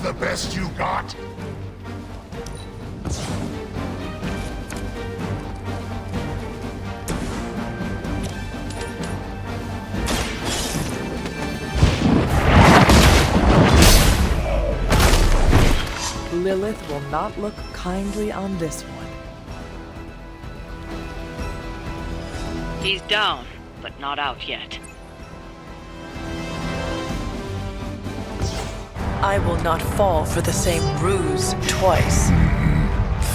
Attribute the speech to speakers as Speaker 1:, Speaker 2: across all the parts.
Speaker 1: the best you got?
Speaker 2: Lilith will not look kindly on this one.
Speaker 3: He's down, but not out yet.
Speaker 2: I will not fall for the same ruse twice.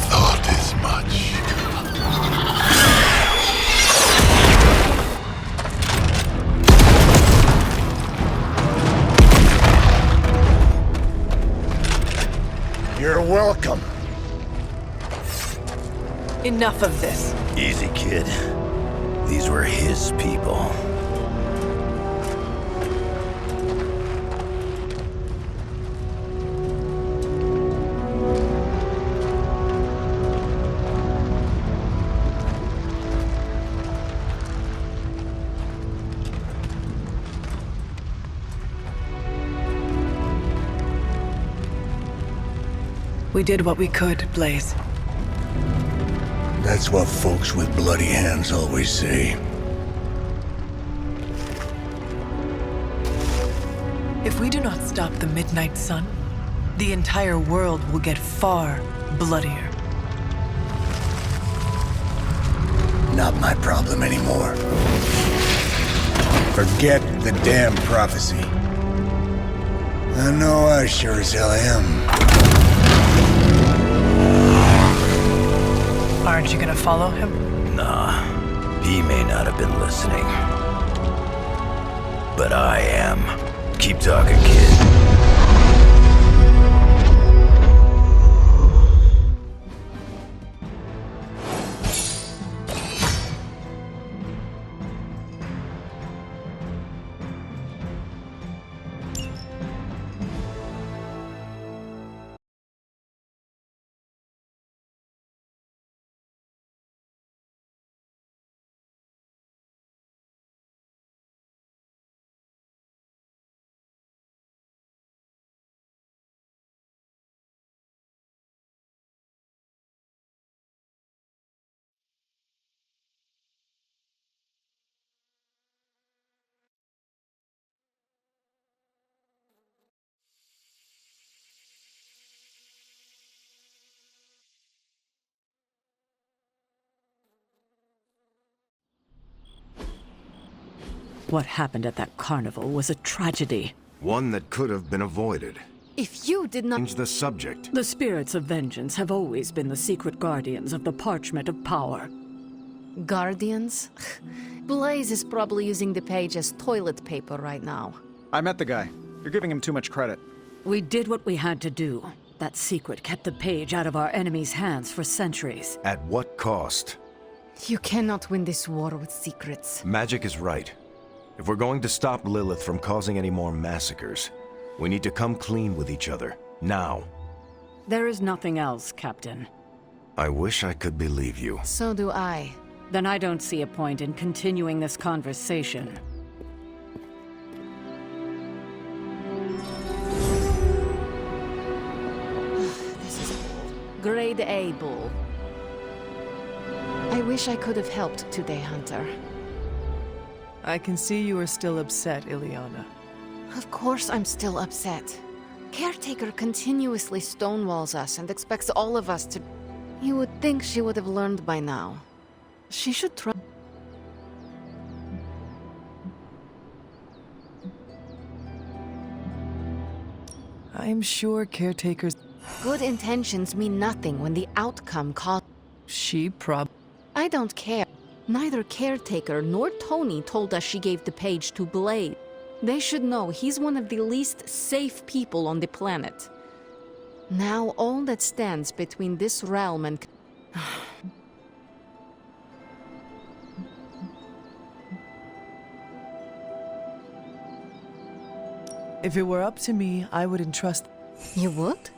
Speaker 1: Thought as much. You're welcome.
Speaker 2: Enough of this.
Speaker 4: Easy, kid. These were his people.
Speaker 2: We did what we could, Blaze.
Speaker 4: That's what folks with bloody hands always say.
Speaker 2: If we do not stop the Midnight Sun, the entire world will get far bloodier.
Speaker 4: Not my problem anymore. Forget the damn prophecy. I know I sure as hell am.
Speaker 2: Aren't you gonna follow him?
Speaker 4: Nah, he may not have been listening. But I am. Keep talking, kid.
Speaker 3: What happened at that carnival was a tragedy.
Speaker 5: One that could have been avoided.
Speaker 6: If you did not...
Speaker 5: Change the subject.
Speaker 3: The spirits of vengeance have always been the secret guardians of the Parchment of Power.
Speaker 6: Guardians? Blaze is probably using the page as toilet paper right now.
Speaker 7: I met the guy. You're giving him too much credit.
Speaker 3: We did what we had to do. That secret kept the page out of our enemies' hands for centuries.
Speaker 5: At what cost?
Speaker 6: You cannot win this war with secrets.
Speaker 5: Magic is right. If we're going to stop Lilith from causing any more massacres, we need to come clean with each other. Now.
Speaker 3: There is nothing else, Captain.
Speaker 5: I wish I could believe you.
Speaker 6: So do I.
Speaker 3: Then I don't see a point in continuing this conversation.
Speaker 6: This is bull. Grade A bull. I wish I could have helped today, Hunter.
Speaker 2: I can see you are still upset, Ileana.
Speaker 6: Of course I'm still upset. Caretaker continuously stonewalls us and expects all of us to... You would think she would have learned by now. She should try...
Speaker 2: I'm sure Caretaker's...
Speaker 6: Good intentions mean nothing when the outcome costs...
Speaker 2: She
Speaker 6: I don't care. Neither Caretaker nor Tony told us she gave the page to Blade. They should know he's one of the least safe people on the planet. Now all that stands between this realm and...
Speaker 2: If it were up to me, I would entrust...
Speaker 6: You would?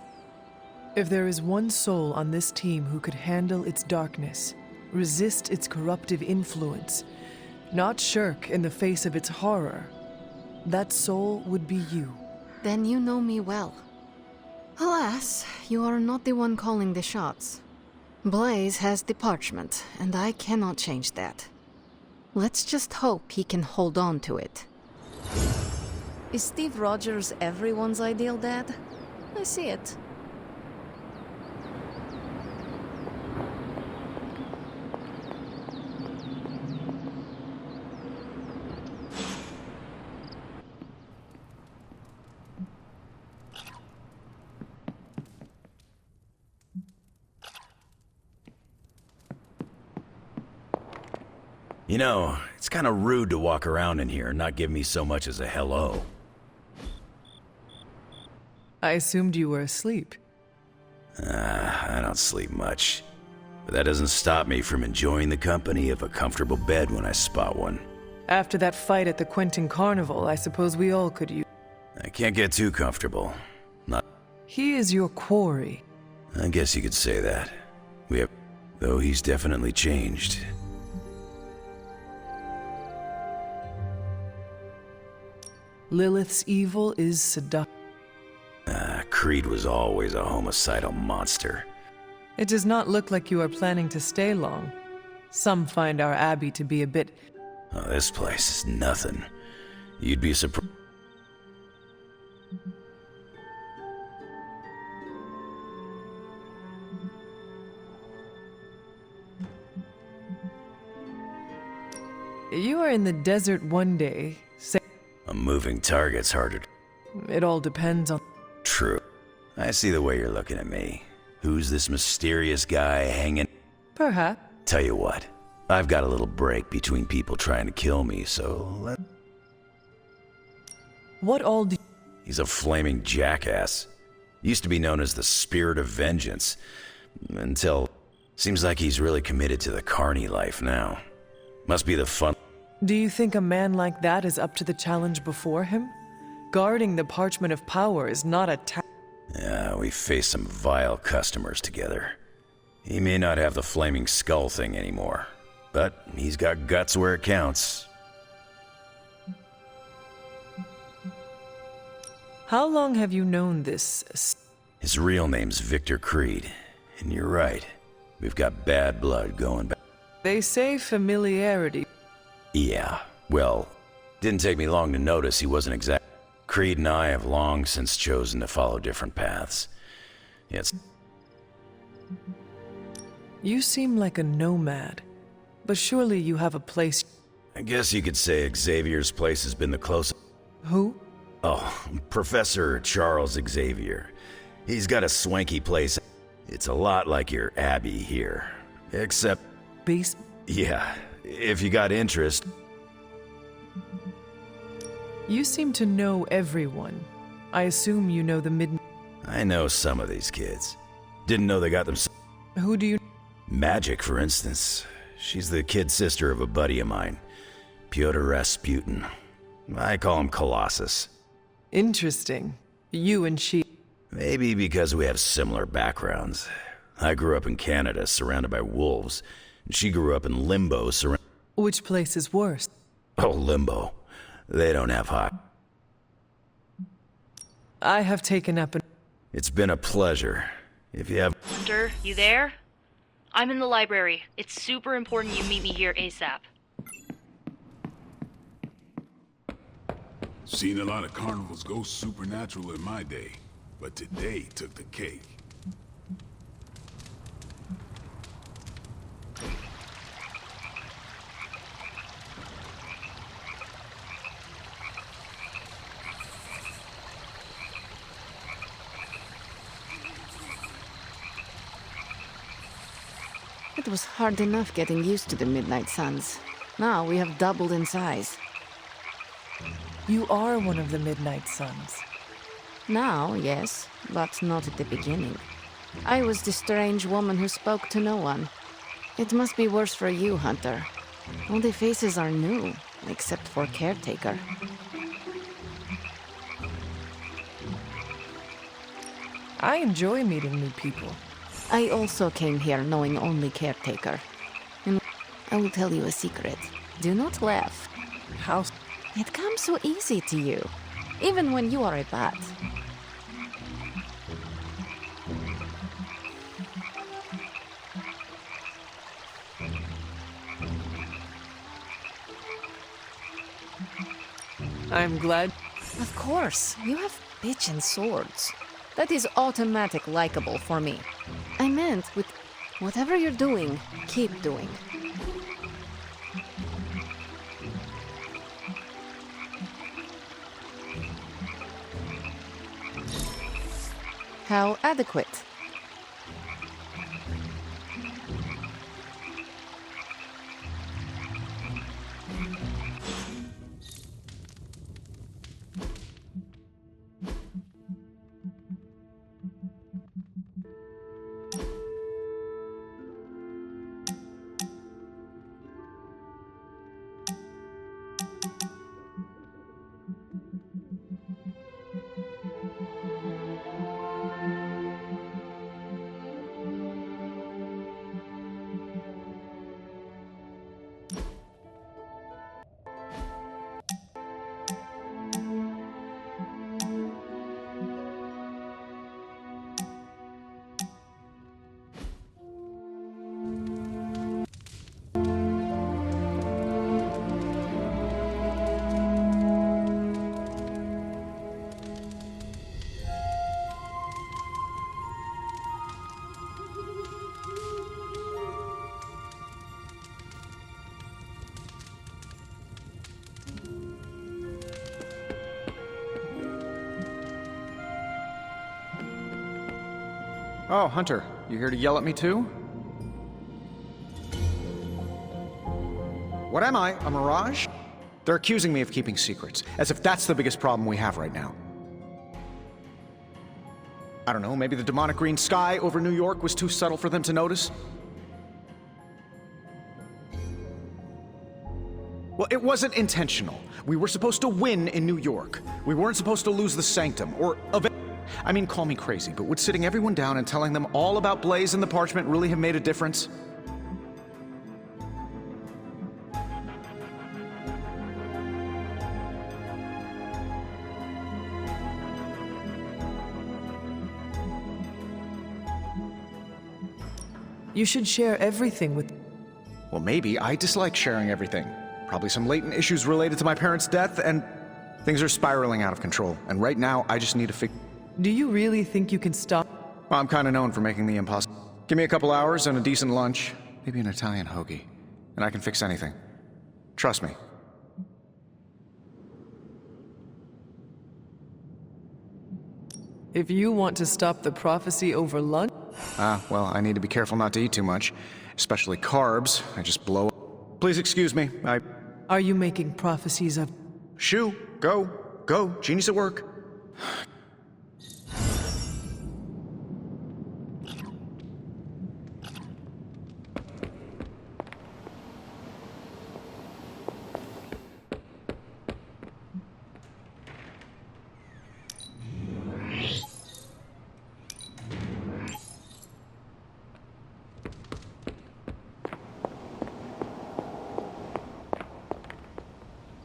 Speaker 2: If there is one soul on this team who could handle its darkness, resist its corruptive influence, not shirk in the face of its horror, that soul would be you.
Speaker 6: Then you know me well. Alas, you are not the one calling the shots. Blaze has the parchment, and I cannot change that. Let's just hope he can hold on to it. Is Steve Rogers everyone's ideal dad? I see it.
Speaker 8: You know, it's kind of rude to walk around in here and not give me so much as a hello.
Speaker 2: I assumed you were asleep.
Speaker 8: I don't sleep much. But that doesn't stop me from enjoying the company of a comfortable bed when I spot one.
Speaker 2: After that fight at the Quentin Carnival, I suppose we all could use...
Speaker 8: I can't get too comfortable. Not...
Speaker 2: He is your quarry.
Speaker 8: I guess you could say that. Though he's definitely changed.
Speaker 2: Lilith's evil is seductive.
Speaker 8: Creed was always a homicidal monster.
Speaker 2: It does not look like you are planning to stay long. Some find our abbey to be a bit...
Speaker 8: Oh, this place is nothing. You'd be surprised.
Speaker 2: You are in the desert one day, say...
Speaker 8: A moving target's harder to...
Speaker 2: It all depends on...
Speaker 8: True. I see the way you're looking at me. Who's this mysterious guy hanging...
Speaker 2: Perhaps.
Speaker 8: Tell you what, I've got a little break between people trying to kill me, so let...
Speaker 2: What all do...
Speaker 8: He's a flaming jackass. Used to be known as the Spirit of Vengeance. Until... Seems like he's really committed to the carny life now. Must be the fun...
Speaker 2: Do you think a man like that is up to the challenge before him? Guarding the Parchment of Power is not a task.
Speaker 8: Yeah, we faced some vile customers together. He may not have the flaming skull thing anymore, but he's got guts where it counts.
Speaker 2: How long have you known this?
Speaker 8: His real name's Victor Creed, and you're right. We've got bad blood going back.
Speaker 2: They say familiarity.
Speaker 8: Yeah, well, didn't take me long to notice he wasn't exact. Creed and I have long since chosen to follow different paths. It's...
Speaker 2: You seem like a nomad, but surely you have a place...
Speaker 8: I guess you could say Xavier's place has been the closest...
Speaker 2: Who?
Speaker 8: Oh, Professor Charles Xavier. He's got a swanky place. It's a lot like your Abbey here. Except...
Speaker 2: Base...
Speaker 8: Yeah, if you got interest...
Speaker 2: You seem to know everyone. I assume you know the mid...
Speaker 8: I know some of these kids. Didn't know they got them...
Speaker 2: Who do you...
Speaker 8: Magic, for instance. She's the kid sister of a buddy of mine, Pyotr Rasputin. I call him Colossus.
Speaker 2: Interesting. You and she...
Speaker 8: Maybe because we have similar backgrounds. I grew up in Canada, surrounded by wolves. And she grew up in Limbo, surrounded...
Speaker 2: Which place is worse?
Speaker 8: Oh, Limbo. They don't have hot.
Speaker 2: I have taken up an...
Speaker 8: It's been a pleasure. If you have...
Speaker 9: Hunter, you there? I'm in the library. It's super important you meet me here ASAP.
Speaker 1: Seen a lot of carnivals go supernatural in my day, but today took the cake.
Speaker 6: It was hard enough getting used to the Midnight Suns. Now we have doubled in size.
Speaker 2: You are one of the Midnight Suns.
Speaker 6: Now, yes, but not at the beginning. I was the strange woman who spoke to no one. It must be worse for you, Hunter. All the faces are new, except for Caretaker.
Speaker 2: I enjoy meeting new people.
Speaker 6: I also came here knowing only Caretaker. And I will tell you a secret. Do not laugh.
Speaker 2: How...
Speaker 6: It comes so easy to you, even when you are a bat.
Speaker 2: I'm glad.
Speaker 6: Of course, you have bitchin' swords. That is automatic likable for me. I meant with whatever you're doing, keep doing. How adequate.
Speaker 7: Oh, Hunter, you here to yell at me too? What am I, a mirage? They're accusing me of keeping secrets, as if that's the biggest problem we have right now. I don't know, maybe the demonic green sky over New York was too subtle for them to notice? Well, it wasn't intentional. We were supposed to win in New York. We weren't supposed to lose the Sanctum, or I mean, call me crazy, but would sitting everyone down and telling them all about Blaze and the Parchment really have made a difference?
Speaker 2: You should share everything with...
Speaker 7: Well, maybe I dislike sharing everything. Probably some latent issues related to my parents' death, and things are spiraling out of control. And right now, I just need to figure...
Speaker 2: Do you really think you can stop?
Speaker 7: Well, I'm kind of known for making the impossible. Give me a couple hours and a decent lunch, maybe an Italian hoagie, and I can fix anything. Trust me.
Speaker 2: If you want to stop the prophecy over lunch...
Speaker 7: Well, I need to be careful not to eat too much, especially carbs. I just blow up. Please excuse me,
Speaker 2: Are you making prophecies of...
Speaker 7: Shoo, go, genius at work.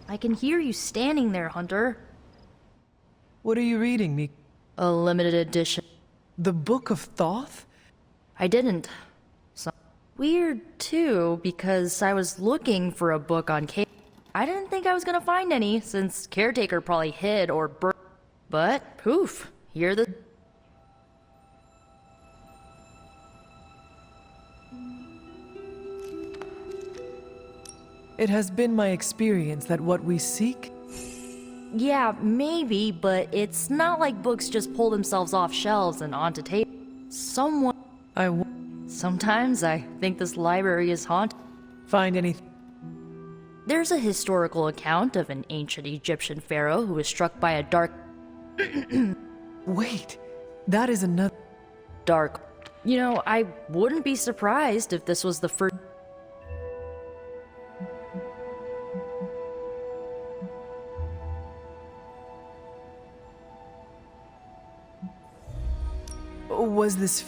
Speaker 10: I can hear you standing there, Hunter.
Speaker 2: What are you reading, me?
Speaker 10: A limited edition.
Speaker 2: The Book of Thoth?
Speaker 10: I didn't. Weird, too, because I was looking for a book on I didn't think I was gonna find any, since Caretaker probably hid or burned. But, poof, here the...
Speaker 2: It has been my experience that what we seek...
Speaker 10: Yeah, maybe, but it's not like books just pull themselves off shelves and onto tape. Sometimes I think this library is haunted.
Speaker 2: Find anything?
Speaker 10: There's a historical account of an ancient Egyptian pharaoh who was struck by a dark...
Speaker 2: Wait, that is another...
Speaker 10: Dark... You know, I wouldn't be surprised if this was the first...
Speaker 2: Was this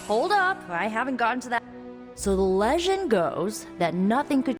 Speaker 10: Hold up, I haven't gotten to that. So the legend goes that nothing could